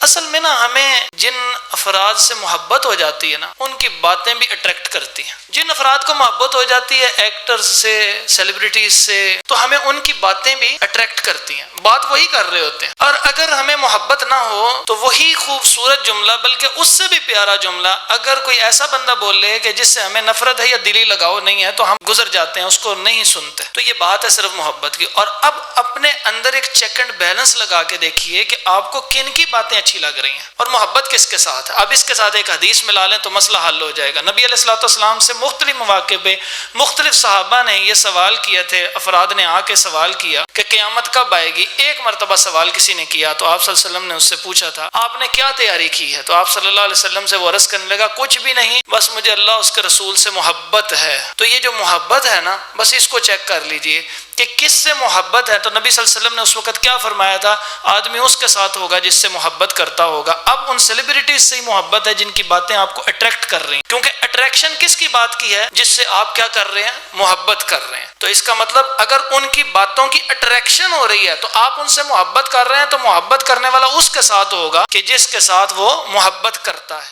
اصل میں نا ہمیں جن افراد سے محبت ہو جاتی ہے نا ان کی باتیں بھی اٹریکٹ کرتی ہیں. جن افراد کو محبت ہو جاتی ہے ایکٹرز سے، سیلیبریٹیز سے، تو ہمیں ان کی باتیں بھی اٹریکٹ کرتی ہیں، بات وہی کر رہے ہوتے ہیں. اور اگر ہمیں محبت نہ ہو تو وہی خوبصورت جملہ بلکہ اس سے بھی پیارا جملہ اگر کوئی ایسا بندہ بول لے کہ جس سے ہمیں نفرت ہے یا دلی لگاؤ نہیں ہے تو ہم گزر جاتے ہیں، اس کو نہیں سنتے. تو یہ بات ہے صرف محبت کی. اور اب اپنے اندر ایک چیک اینڈ بیلنس لگا کے دیکھیے کہ آپ کو کن کی باتیں اچھی لگ رہی ہیں اور محبت کس کے ساتھ ہے. اب اس کے ساتھ ایک حدیث ملا لیں تو مسئلہ حل ہو جائے گا. نبی علیہ الصلوۃ والسلام سے مختلف مواقع پہ مختلف صحابہ نے یہ سوال کیا تھے، افراد نے آ کے سوال کیا کہ قیامت کب آئے گی. ایک مرتبہ سوال کسی نے کیا تو آپ صلی اللہ علیہ وسلم نے اس سے پوچھا تھا آپ نے کیا تیاری کی ہے، تو آپ صلی اللہ علیہ وسلم سے وہ عرض کرنے لگا کچھ بھی نہیں، بس مجھے اللہ اس کے رسول سے محبت ہے. تو یہ جو محبت ہے نا بس اس کو چیک کر لیجئے کہ کس سے محبت ہے. تو نبی صلی اللہ علیہ وسلم نے اس وقت کیا فرمایا تھا، آدمی اس کے ساتھ ہوگا جس سے محبت کرتا ہوگا. اب ان سیلیبریٹیز سے ہی محبت ہے جن کی باتیں آپ کو اٹریکٹ کر رہی ہیں، کیونکہ اٹریکشن کس کی بات کی ہے، جس سے آپ کیا کر رہے ہیں، محبت کر رہے ہیں. تو اس کا مطلب اگر ان کی باتوں کی اٹریکشن ہو رہی ہے تو آپ ان سے محبت کر رہے ہیں، تو محبت کرنے والا اس کے ساتھ ہوگا کہ جس کے ساتھ وہ محبت کرتا ہے.